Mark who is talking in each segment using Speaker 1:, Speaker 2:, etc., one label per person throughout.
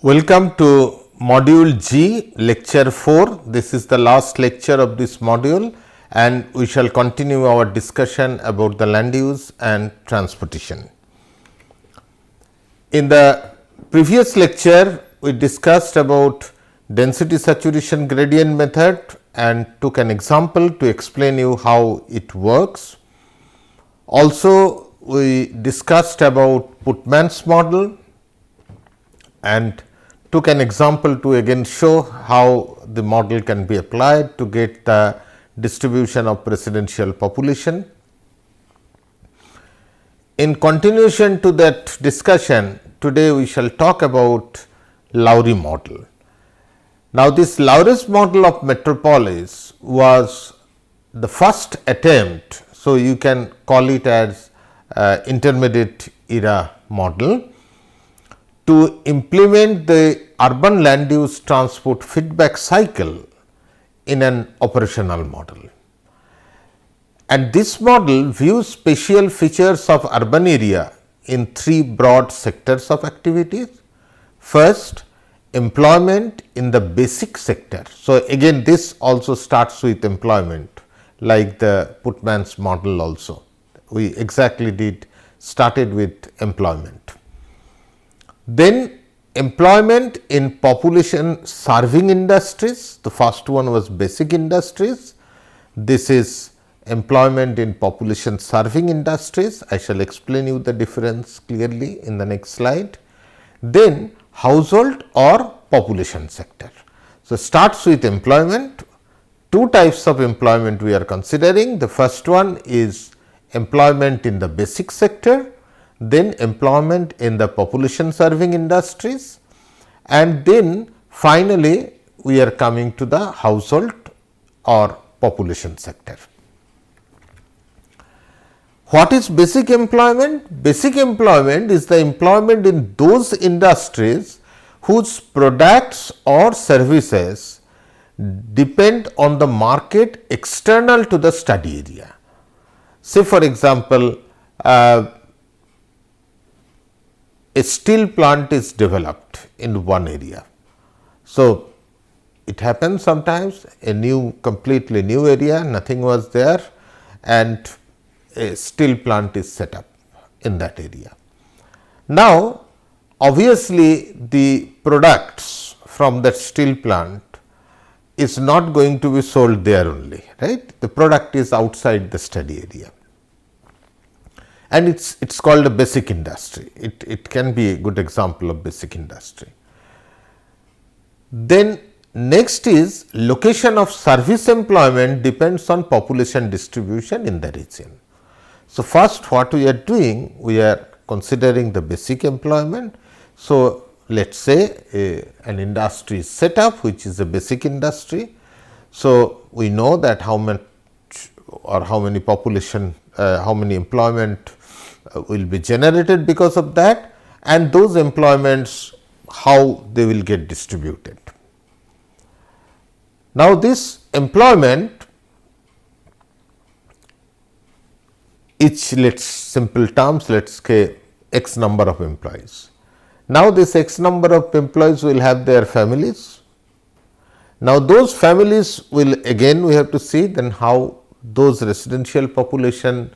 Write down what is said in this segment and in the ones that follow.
Speaker 1: Welcome to module G, lecture 4. This is the last lecture of this module and we shall continue our discussion about the land use and transportation. In the previous lecture, we discussed about density saturation gradient method and took an example to explain you how it works. Also, we discussed about Putman's model and took an example to again show how the model can be applied to get the distribution of residential population. In continuation to that discussion, today we shall talk about Lowry model. Now, this Lowry's model of metropolis was the first attempt, so you can call it as intermediate era model to implement the urban land use transport feedback cycle in an operational model. And this model views spatial features of urban area in three broad sectors of activities. First, employment in the basic sector. So, again this also starts with employment like the Putman's model also. We exactly started with employment. Then employment in population serving industries, the first one was basic industries, this is employment in population serving industries. I shall explain you the difference clearly in the next slide. Then household or population sector. So, starts with employment, two types of employment we are considering. The first one is employment in the basic sector, then employment in the population serving industries, and then finally, we are coming to the household or population sector. What is basic employment? Basic employment is the employment in those industries whose products or services depend on the market external to the study area. Say for example, a steel plant is developed in one area. So, it happens sometimes a completely new area, nothing was there and a steel plant is set up in that area. Now, obviously, the products from that steel plant is not going to be sold there only, right. The product is outside the study area. And it's called a basic industry. It can be a good example of basic industry. Then next is location of service employment depends on population distribution in the region. So, first what we are doing, we are considering the basic employment. So, let us say an industry is set up which is a basic industry. So, we know that how much or how many population, how many employment will be generated because of that, and those employments how they will get distributed. Now, this employment each simple terms, let us say x number of employees. Now, this x number of employees will have their families. Now, those families will again we have to see then how those residential population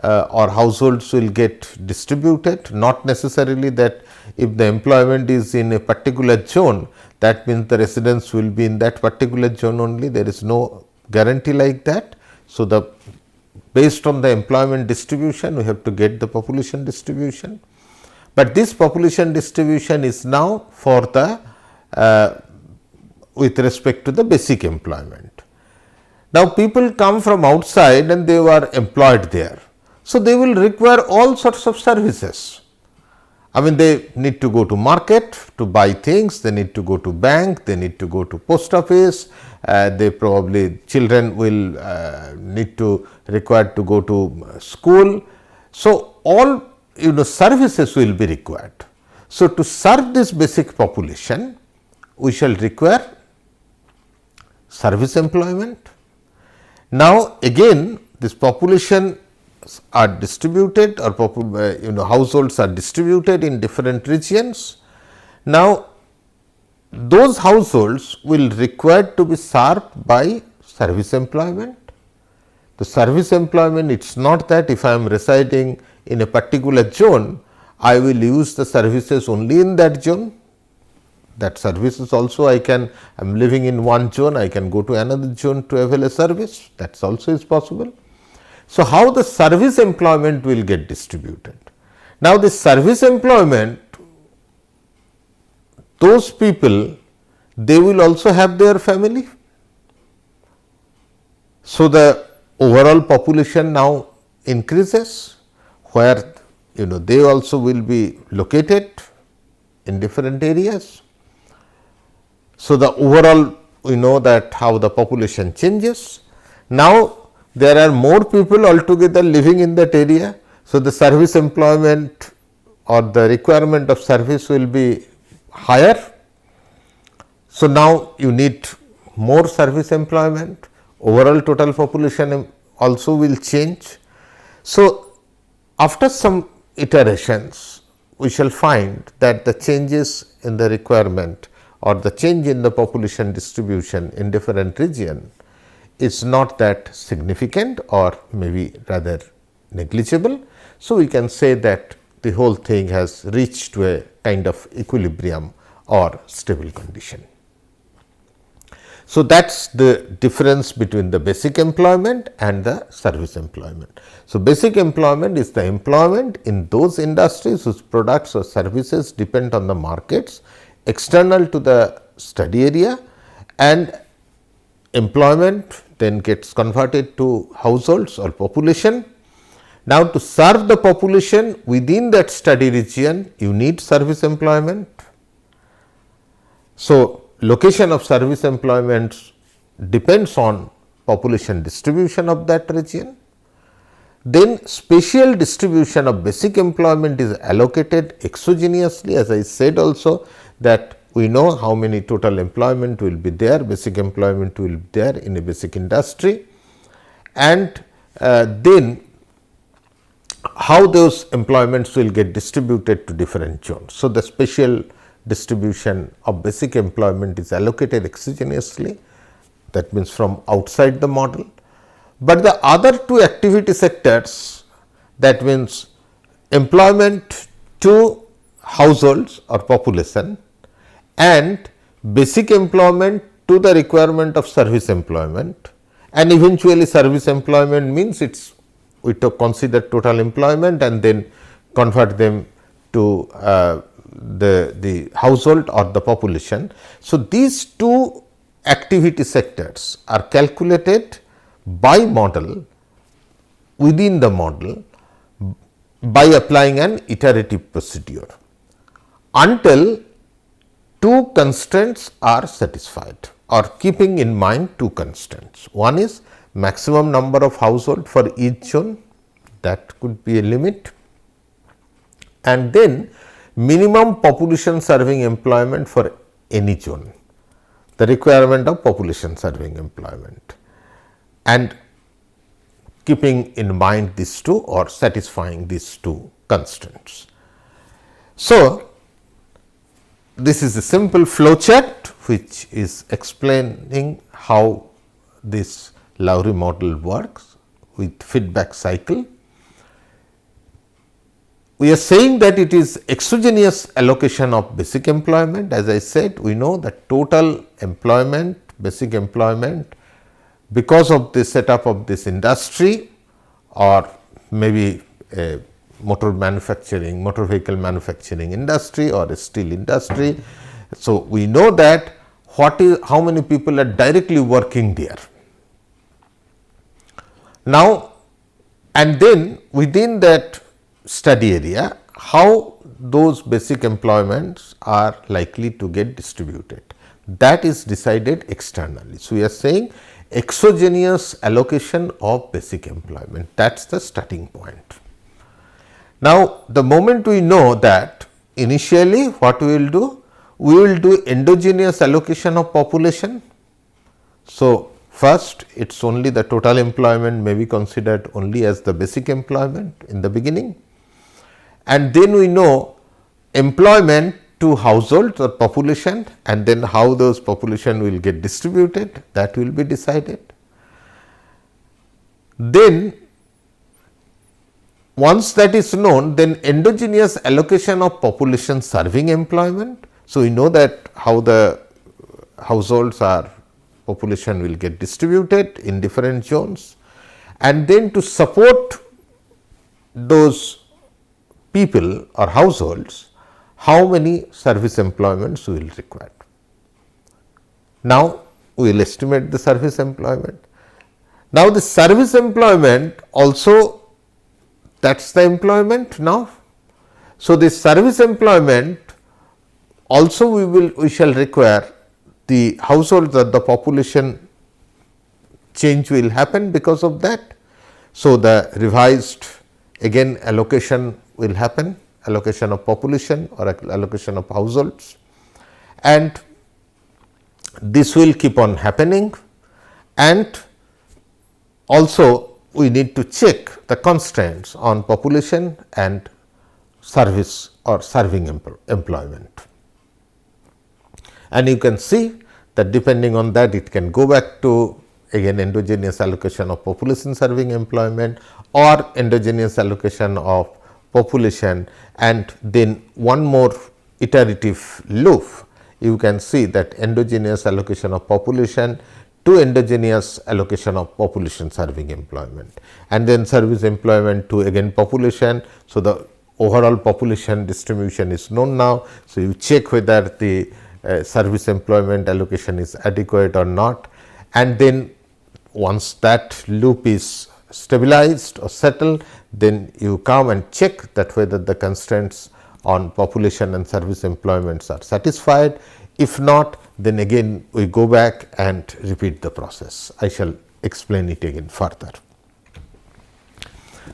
Speaker 1: or households will get distributed, not necessarily that if the employment is in a particular zone, that means the residents will be in that particular zone only, there is no guarantee like that. So, based on the employment distribution, we have to get the population distribution, but this population distribution is now for the with respect to the basic employment. Now, people come from outside and they were employed there. So, they will require all sorts of services. I mean they need to go to market to buy things, they need to go to bank, they need to go to post office, they probably children will required to go to school. So, all services will be required. So, to serve this basic population, we shall require service employment. Now, again this population are distributed or households are distributed in different regions. Now, those households will require to be served by service employment. The service employment, it is not that if I am residing in a particular zone, I will use the services only in that zone. That services also I am living in one zone, I can go to another zone to avail a service, that also is possible. So, how the service employment will get distributed? Now, this service employment, those people, they will also have their family. So, the overall population now increases, where they also will be located in different areas. So, the overall we know that how the population changes. Now, there are more people altogether living in that area. So, the service employment or the requirement of service will be higher. So, now you need more service employment, overall total population also will change. So, after some iterations, we shall find that the changes in the requirement or the change in the population distribution in different region is not that significant or maybe rather negligible. So, we can say that the whole thing has reached to a kind of equilibrium or stable condition. So, that is the difference between the basic employment and the service employment. So, basic employment is the employment in those industries whose products or services depend on the markets external to the study area, and employment then gets converted to households or population. Now, to serve the population within that study region, you need service employment. So, location of service employment depends on population distribution of that region. Then spatial distribution of basic employment is allocated exogenously, as I said also that we know how many total employment will be there, basic employment will be there in a basic industry, and then how those employments will get distributed to different zones. So, the spatial distribution of basic employment is allocated exogenously, that means from outside the model. But the other two activity sectors, that means employment to households or population and basic employment to the requirement of service employment, and eventually service employment means it is we to consider total employment and then convert them to the household or the population. So, these two activity sectors are calculated by model within the model by applying an iterative procedure until two constraints are satisfied, or keeping in mind two constraints. One is maximum number of household for each zone, that could be a limit, and then minimum population serving employment for any zone, the requirement of population serving employment, and keeping in mind these two or satisfying these two constraints. So, this is a simple flow chart which is explaining how this Lowry model works with feedback cycle. We are saying that it is exogenous allocation of basic employment. As I said, we know that total employment, basic employment, because of the setup of this industry or maybe a motor vehicle manufacturing industry or a steel industry. So, we know that how many people are directly working there. Now, and then within that study area, how those basic employments are likely to get distributed, that is decided externally. So, we are saying exogenous allocation of basic employment, that is the starting point. Now, the moment we know that, initially what we will do? We will do endogenous allocation of population. So, first it is only the total employment may be considered only as the basic employment in the beginning, and then we know employment to households or population, and then how those population will get distributed, that will be decided. Then once that is known, then endogenous allocation of population serving employment. So, we know that how the households or population will get distributed in different zones, and then to support those people or households, how many service employments we will require. Now, we will estimate the service employment. Now, the service employment also, that is the employment now. So, this service employment also we shall require the households or the population change will happen because of that. So, the revised again allocation will happen, allocation of population or allocation of households, and this will keep on happening, and also we need to check the constraints on population and service or serving employment. And you can see that depending on that, it can go back to again endogenous allocation of population serving employment or endogenous allocation of population, and then one more iterative loop. You can see that endogenous allocation of population to endogenous allocation of population serving employment, and then service employment to again population. So, the overall population distribution is known now. So, you check whether the service employment allocation is adequate or not, and then once that loop is stabilized or settled, then you come and check that whether the constraints on population and service employments are satisfied. If not, then again we go back and repeat the process. I shall explain it again further.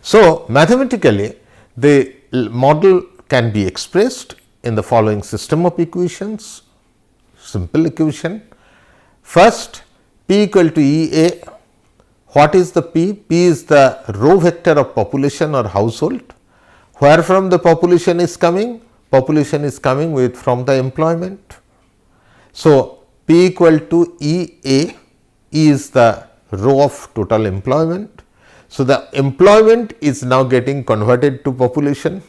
Speaker 1: So, mathematically the model can be expressed in the following system of equations. Simple equation. First, P equal to E A. What is the P? P is the row vector of population or household. Where from the population is coming? Population is coming with from the employment. So, P equal to E A. E is the row of total employment. So, the employment is now getting converted to population.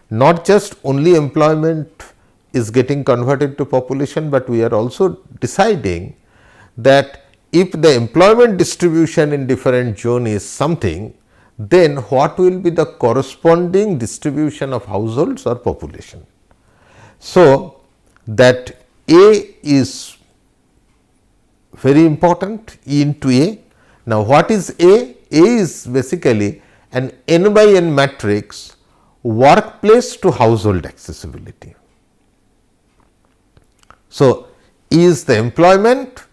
Speaker 1: Not just only employment is getting converted to population, but we are also deciding that if the employment distribution in different zone is something, then what will be the corresponding distribution of households or population. So, that A is very important, E into A. Now, what is A? A is basically an n by n matrix workplace to household accessibility. So, E is the employment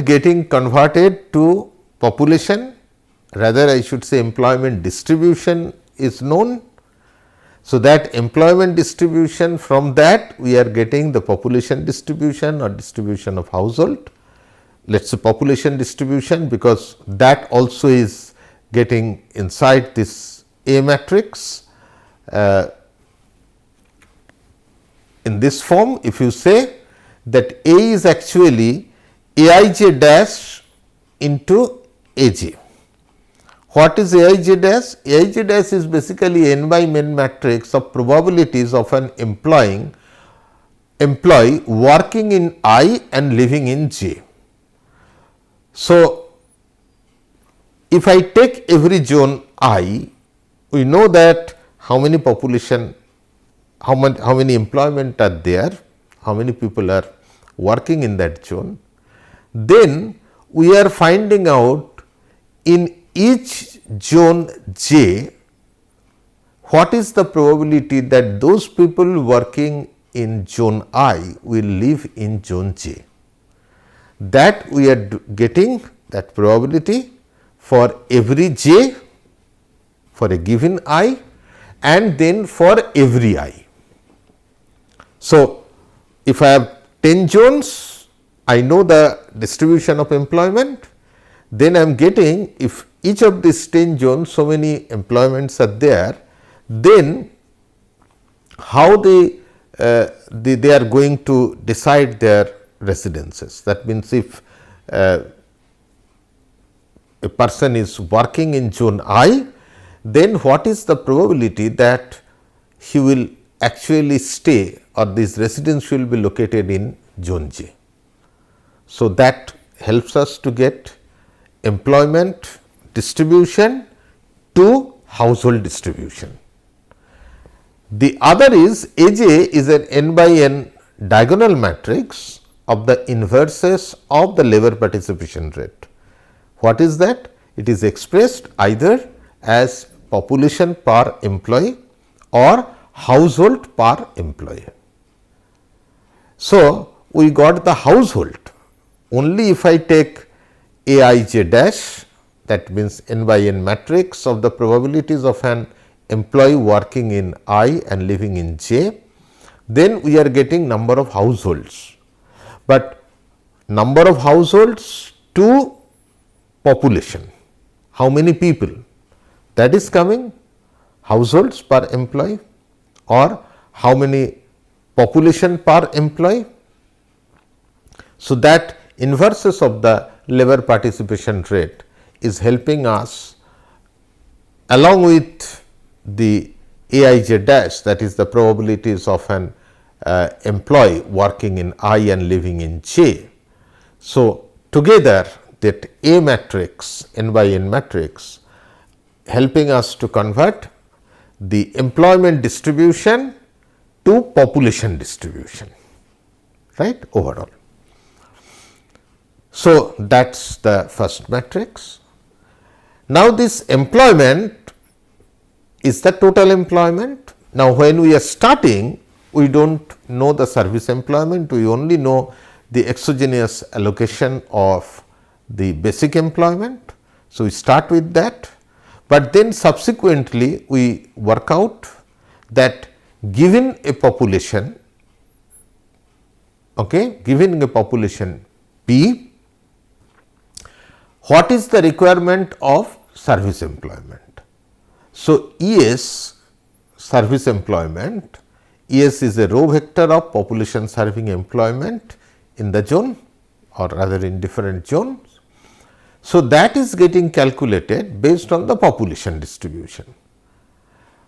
Speaker 1: getting converted to population, rather I should say employment distribution is known. So, that employment distribution, from that we are getting the population distribution or distribution of household. Let us say population distribution, because that also is getting inside this A matrix. In this form, if you say that A is actually Aij dash into Aj. What is Aij dash? Aij dash is basically n by n matrix of probabilities of an employee working in I and living in J. So, if I take every zone I, we know that how many population, how many employment are there, how many people are working in that zone. Then we are finding out in each zone J, what is the probability that those people working in zone I will live in zone J. That we are getting that probability for every J, for a given I, and then for every I. So, if I have 10 zones, I know the distribution of employment, then I am getting, if each of these 10 zones so many employments are there, then how the they are going to decide their residences. That means, if a person is working in zone I, then what is the probability that he will actually stay, or this residence will be located in zone J. So, that helps us to get employment distribution to household distribution. The other is AJ is an n by n diagonal matrix of the inverses of the labor participation rate. What is that? It is expressed either as population per employee or household per employee. So, we got the household. Only if I take Aij dash, that means n by n matrix of the probabilities of an employee working in I and living in J, then we are getting number of households. But number of households to population, how many people, that is coming households per employee or how many population per employee. So, that inverses of the labor participation rate is helping us, along with the Aij dash, that is the probabilities of an employee working in I and living in J. So, together that A matrix, n by n matrix, helping us to convert the employment distribution to population distribution, right, overall. So, that is the first matrix. Now, this employment is the total employment. Now, when we are starting, we do not know the service employment, we only know the exogenous allocation of the basic employment. So, we start with that, but then subsequently we work out that given a population, given a population P, what is the requirement of service employment. So, ES service employment, ES is a row vector of population serving employment in the zone or rather in different zones. So, that is getting calculated based on the population distribution,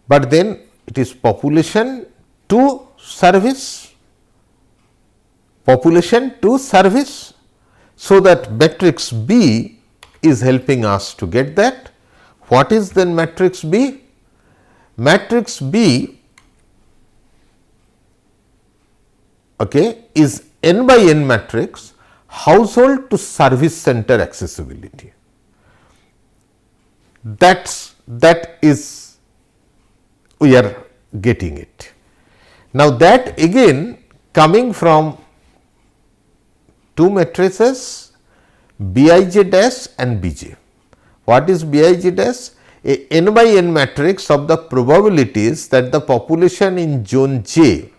Speaker 1: but then it is population to service, population to service. So, that matrix B is helping us to get that. What is then matrix B? Matrix B is n by n matrix household to service center accessibility. That is we are getting it. Now, that again coming from two matrices Bij dash and Bj. What is Bij dash? A n by n matrix of the probabilities that the population in zone J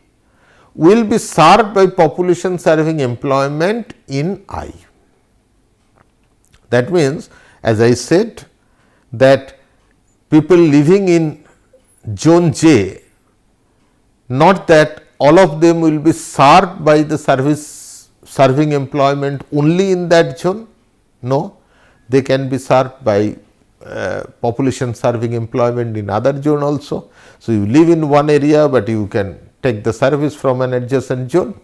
Speaker 1: will be served by population serving employment in I. That means, as I said, that people living in zone J, not that all of them will be served by the service serving employment only in that zone. No, they can be served by population serving employment in other zone also. So, you live in one area, but you can take the service from an adjacent zone.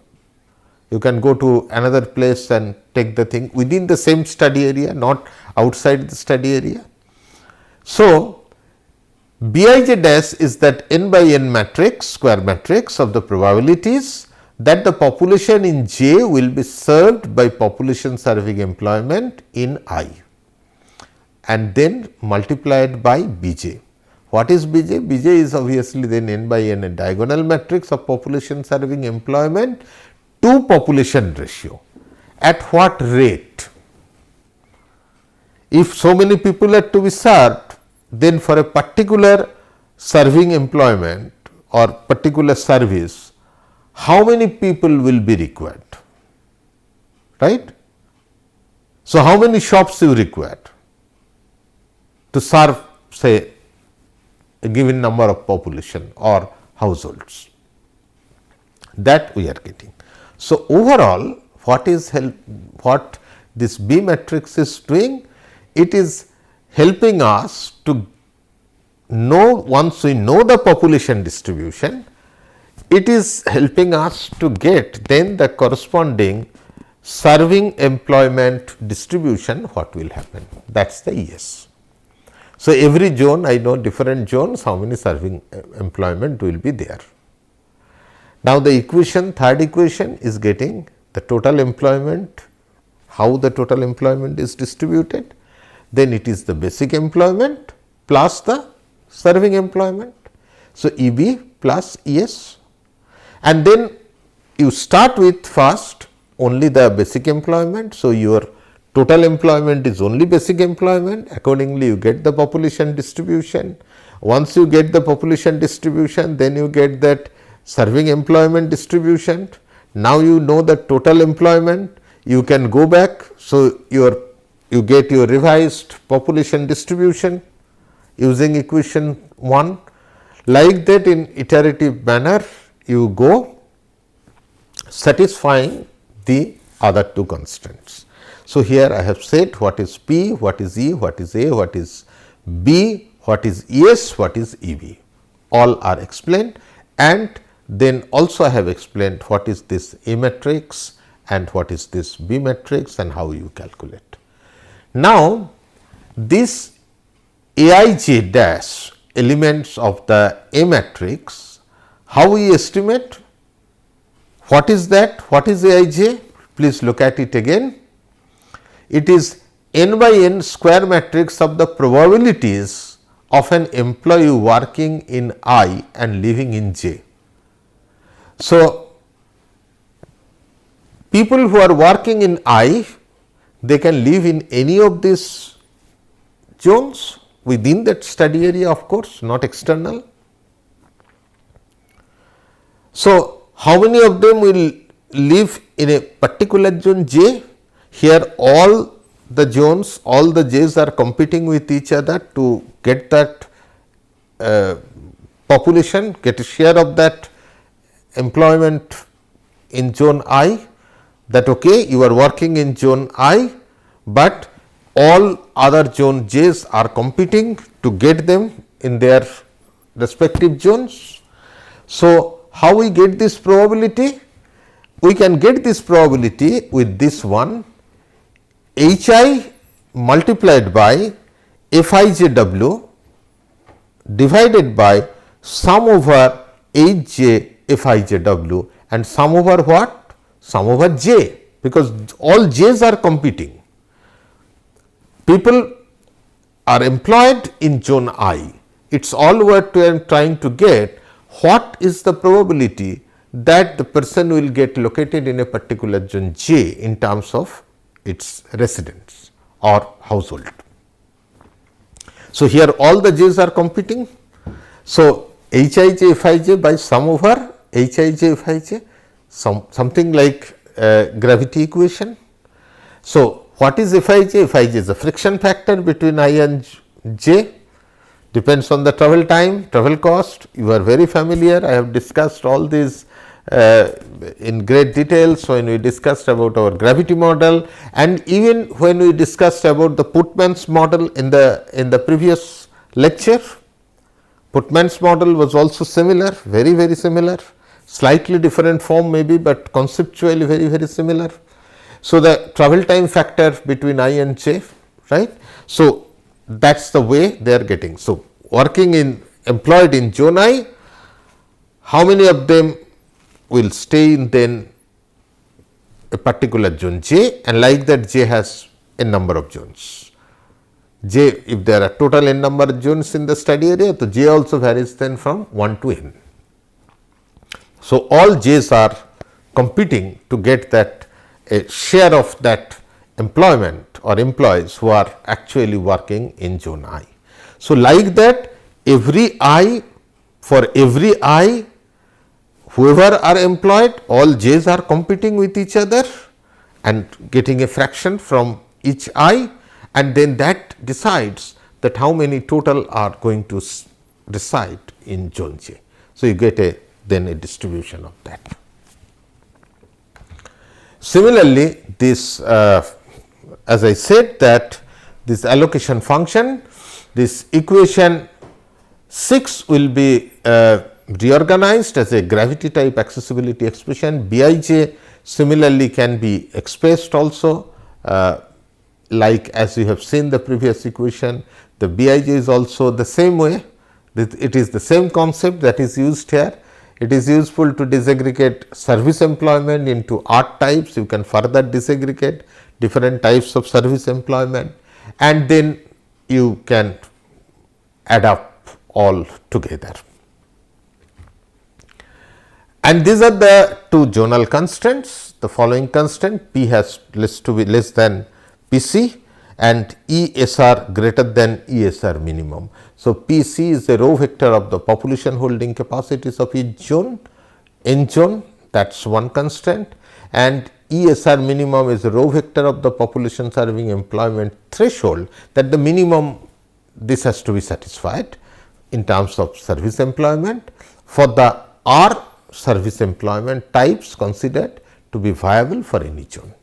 Speaker 1: You can go to another place and take the thing within the same study area, not outside the study area. So, Bij dash is that n by n matrix, square matrix of the probabilities that the population in J will be served by population serving employment in I, and then multiplied by Bj. What is Bj? Bj is obviously then n by n a diagonal matrix of population serving employment to population ratio. At what rate? If so many people are to be served, then for a particular serving employment or particular service, how many people will be required, right? So, how many shops you require to serve say a given number of population or households? that we are getting. So, overall what this B matrix is doing, it is helping us to know, once we know the population distribution, it is helping us to get then the corresponding serving employment distribution, what will happen, that is the ES. So, every zone, I know different zones, how many serving employment will be there. Now, the equation, third equation is getting the total employment, how the total employment is distributed, then it is the basic employment plus the serving employment. So, EB plus ES, and then you start with first only the basic employment. So, your total employment is only basic employment, accordingly you get the population distribution. Once you get the population distribution, then you get that serving employment distribution. Now, you know the total employment, you can go back. So, you get your revised population distribution using equation 1. Like that, in iterative manner you go satisfying the other two constants. So, here I have said what is P, what is E, what is A, what is B, what is ES, what is EB, all are explained, and then also I have explained what is this A matrix and what is this B matrix and how you calculate. Now, this Aij dash elements of the A matrix, how we estimate, what is that, what is Aij? Please look at it again. It is n by n square matrix of the probabilities of an employee working in I and living in J. So, people who are working in I, they can live in any of these zones within that study area, of course, not external. So, how many of them will live in a particular zone J? Here all the zones, all the J's are competing with each other to get that population, get a share of that employment in zone I, that okay, you are working in zone I, but all other zone J's are competing to get them in their respective zones. So, how we get this probability? We can get this probability with this one, Hi multiplied by Fijw divided by sum over Hj Fijw and sum over what? Sum over j, because all j's are competing. People are employed in zone I. It is all we are trying to get, what is the probability that the person will get located in a particular zone J in terms of its residence or household. So, here all the j's are competing. So, Hij Fij by sum over Hij Fij, something like gravity equation. So, what is Fij? Fij is the friction factor between I and j, depends on the travel time, travel cost. You are very familiar, I have discussed all these in great detail. So, when we discussed about our gravity model, and even when we discussed about the Putman's model in the previous lecture, Putman's model was also similar, very similar, slightly different form maybe, but conceptually very similar. So, the travel time factor between I and j, right. So, that is the way they are getting. So, working in employed in zone I, how many of them will stay in then a particular zone j, and like that j has a number of zones. J, if there are total n number of zones in the study area, so j also varies then from 1 to n. So, all j's are competing to get that a share of that employment or employees who are actually working in zone I. So, like that every I, for every I, whoever are employed, all j's are competing with each other and getting a fraction from each I, and then that decides that how many total are going to reside in zone j. So, you get then a distribution of that. Similarly, this as I said that this allocation function, this equation 6 will be reorganized as a gravity type accessibility expression. Bij similarly can be expressed also like as you have seen the previous equation. The Bij is also the same way, it is the same concept that is used here. It is useful to disaggregate service employment into art types. You can further disaggregate different types of service employment, and then you can add up all together. And these are the two zonal constraints. The following constraint: P has to be less than PC and ESR greater than ESR minimum. So, PC is the row vector of the population holding capacities of each zone, N zone, that is one constraint, and ESR minimum is the row vector of the population serving employment threshold, that the minimum this has to be satisfied in terms of service employment for the R service employment types considered to be viable for any zone.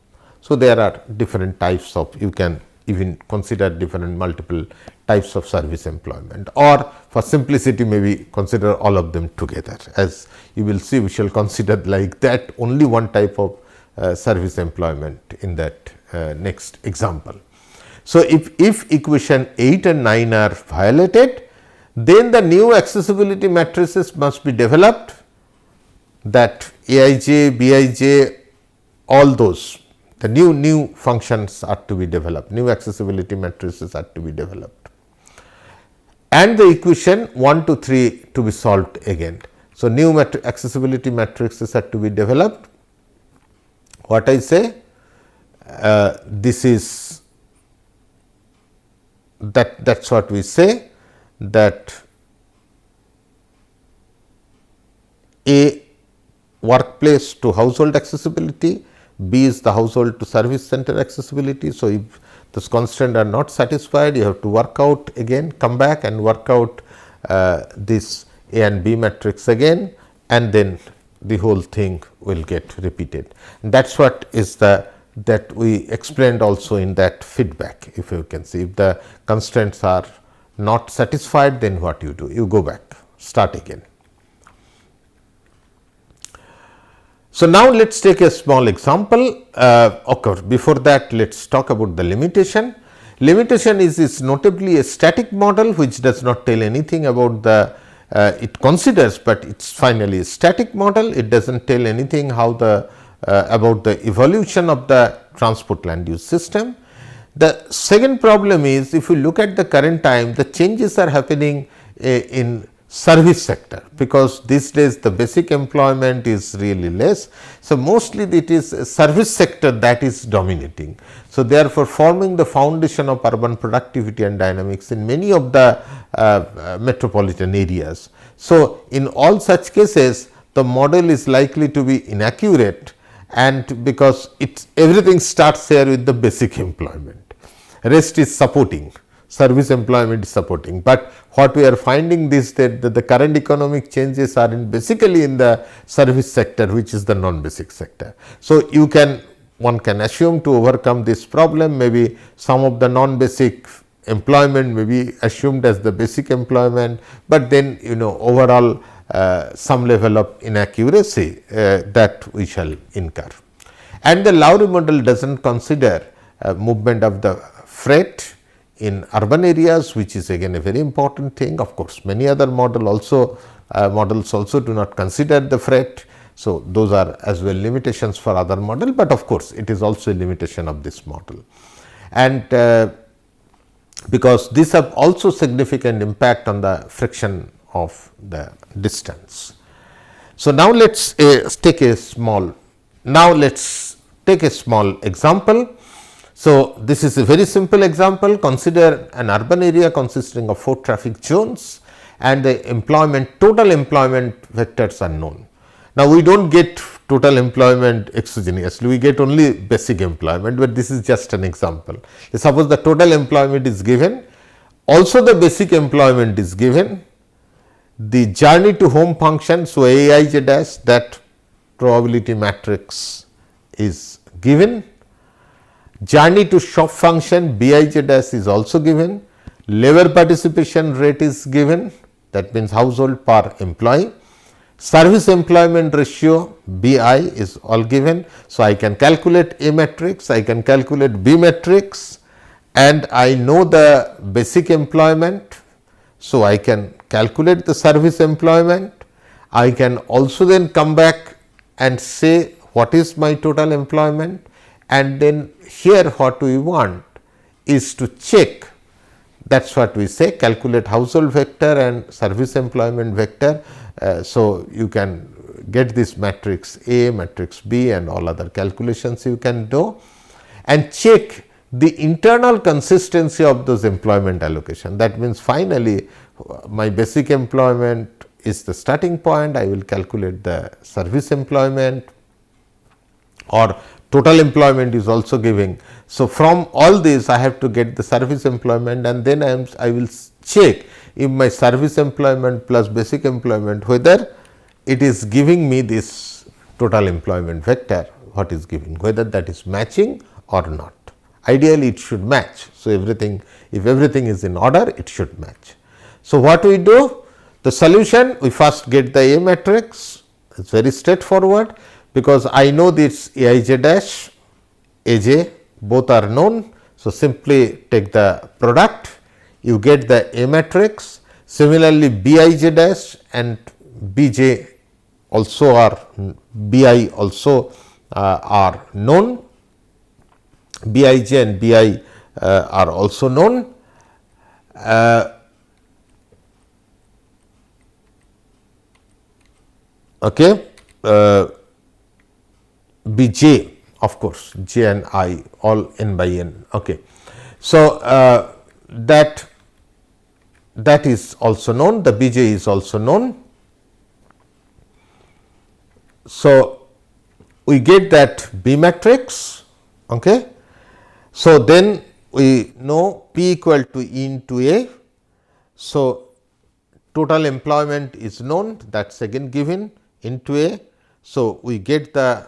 Speaker 1: So, there are different types of, you can even consider different multiple types of service employment, or for simplicity maybe consider all of them together. As you will see, we shall consider like that only one type of service employment in that next example. So, if equation 8 and 9 are violated, then the new accessibility matrices must be developed, that Aij, Bij, all those the new functions are to be developed, new accessibility matrices are to be developed, and the equation 1 to 3 to be solved again. So, new accessibility matrices are to be developed. What I say, this is that is what we say, that A workplace to household accessibility, B is the household to service center accessibility. So, if those constraints are not satisfied, you have to work out again, come back and work out this A and B matrix again, and then the whole thing will get repeated. That is what is the that we explained also in that feedback. If you can see, if the constraints are not satisfied, then what you do? You go back, start again. So, now let us take a small example. Before that, let us talk about the limitation. Limitation is notably a static model which does not tell anything about the it considers, but it is finally a static model. It does not tell anything how the about the evolution of the transport land use system. The second problem is, if you look at the current time, the changes are happening in service sector, because these days the basic employment is really less. So, mostly it is service sector that is dominating. So, therefore, forming the foundation of urban productivity and dynamics in many of the metropolitan areas. So, in all such cases, the model is likely to be inaccurate, and because everything starts here with the basic employment, rest is supporting, service employment is supporting. But what we are finding is that the current economic changes are basically in the service sector, which is the non-basic sector. So, one can assume to overcome this problem, maybe some of the non-basic employment may be assumed as the basic employment, but then overall some level of inaccuracy that we shall incur. And the Lowry model does not consider movement of the freight in urban areas, which is again a very important thing. Of course, many other models also do not consider the freight. So, those are as well limitations for other model, but of course, it is also a limitation of this model. And because these have also significant impact on the friction of the distance. So, now let us take a small example. So, this is a very simple example. Consider an urban area consisting of 4 traffic zones, and the total employment vectors are known. Now, we do not get total employment exogenously, we get only basic employment, but this is just an example. Suppose the total employment is given, also the basic employment is given, the journey to home function. So, Aij dash, that probability matrix is given. Journey to shop function BIJ dash is also given. Labor participation rate is given, that means household per employee. Service employment ratio BI is all given. So, I can calculate A matrix, I can calculate B matrix, and I know the basic employment. So, I can calculate the service employment. I can also then come back and say what is my total employment, and then here what we want is to check, that is what we say, calculate household vector and service employment vector. So, you can get this matrix A, matrix B and all other calculations you can do, and check the internal consistency of those employment allocation. That means, finally, my basic employment is the starting point, I will calculate the service employment, or total employment is also giving. So, from all this I have to get the service employment, and then I will check if my service employment plus basic employment, whether it is giving me this total employment vector, what is giving, whether that is matching or not. Ideally it should match. So, if everything is in order, it should match. So, what we do? The solution, we first get the A matrix, it is very straightforward, because I know this Aij dash, Aj, both are known. So, simply take the product, you get the A matrix. Similarly, Bij dash and Bj also are, Bi also are known, Bij and Bi are also known. Okay. Bj, of course, j and I all n by n. Okay. So, that is also known, the Bj is also known. So, we get that B matrix. Okay. So, then we know P equal to E into A. So, total employment is known, that is again given into A. So, we get the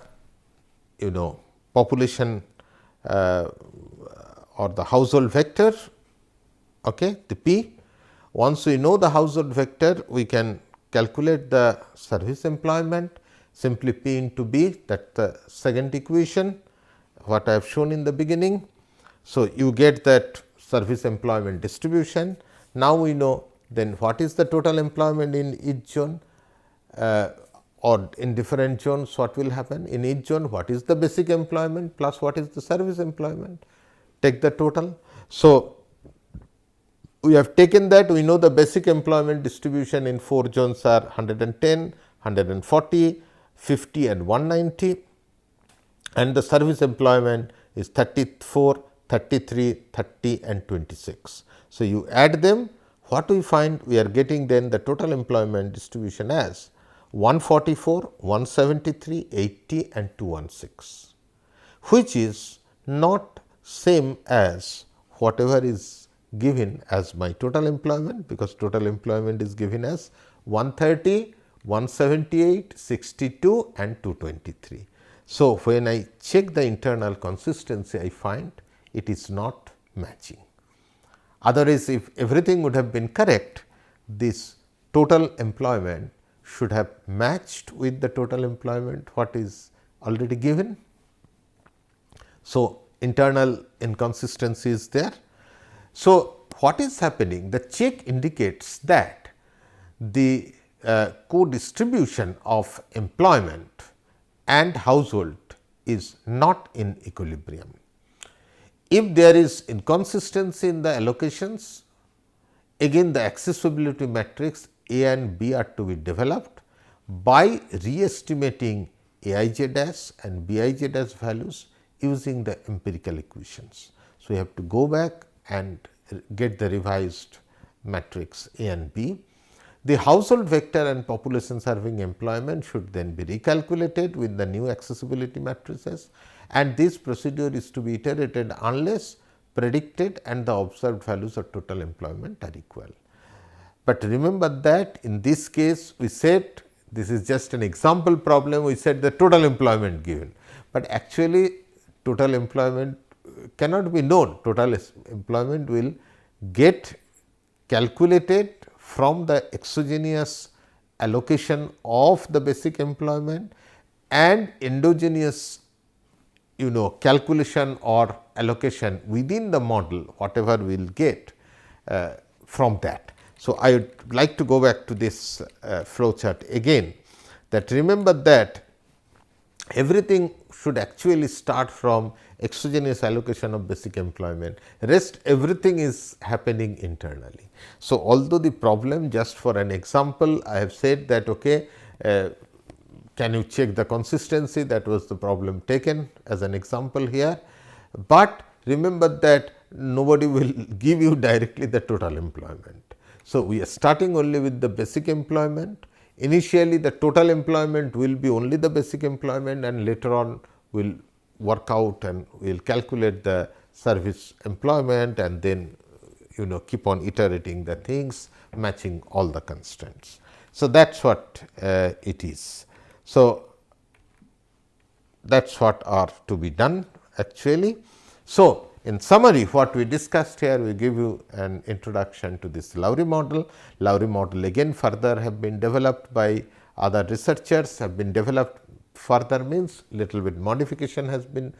Speaker 1: population or the household vector, okay, the P. Once we know the household vector, we can calculate the service employment, simply P into B, that is the second equation what I have shown in the beginning. So, you get that service employment distribution. Now, we know then what is the total employment in each zone, or in different zones, what will happen in each zone, what is the basic employment plus what is the service employment, take the total. So, we have taken that, we know the basic employment distribution in 4 zones are 110, 140, 50 and 190, and the service employment is 34, 33, 30 and 26. So, you add them, what we find, we are getting then the total employment distribution as 144, 173, 80 and 216, which is not same as whatever is given as my total employment, because total employment is given as 130, 178, 62 and 223. So, when I check the internal consistency, I find it is not matching. Otherwise, if everything would have been correct, this total employment should have matched with the total employment what is already given. So, internal inconsistency is there. So, what is happening? The check indicates that the co-distribution of employment and household is not in equilibrium. If there is inconsistency in the allocations, again the accessibility matrix A and B are to be developed by re-estimating Aij dash and Bij dash values using the empirical equations. So, we have to go back and get the revised matrix A and B. The household vector and population serving employment should then be recalculated with the new accessibility matrices, and this procedure is to be iterated unless predicted and the observed values of total employment are equal. But remember that in this case we said this is just an example problem, we said the total employment given, but actually total employment cannot be known. Total employment will get calculated from the exogenous allocation of the basic employment and endogenous calculation or allocation within the model, whatever we will get from that. So, I would like to go back to this flow chart again, that remember that everything should actually start from exogenous allocation of basic employment, rest everything is happening internally. So, although the problem, just for an example, I have said that okay, can you check the consistency, that was the problem taken as an example here, but remember that nobody will give you directly the total employment. So, we are starting only with the basic employment. Initially the total employment will be only the basic employment, and later on we will work out and we will calculate the service employment, and then keep on iterating the things matching all the constraints. So, that is what it is. So, that is what are to be done actually. So, in summary, what we discussed here, we give you an introduction to this Lowry model. Lowry model again further have been developed by other researchers, have been developed further means little bit modification has been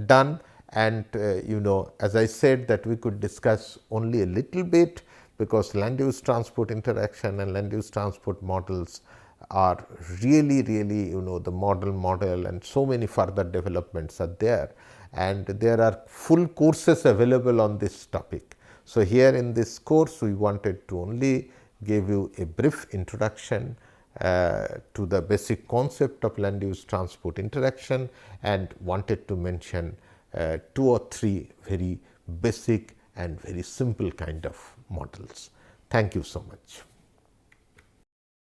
Speaker 1: done, and as I said that we could discuss only a little bit, because land use transport interaction and land use transport models are really the model and so many further developments are there, and there are full courses available on this topic. So, here in this course we wanted to only give you a brief introduction to the basic concept of land use transport interaction, and wanted to mention 2 or 3 very basic and very simple kind of models. Thank you so much.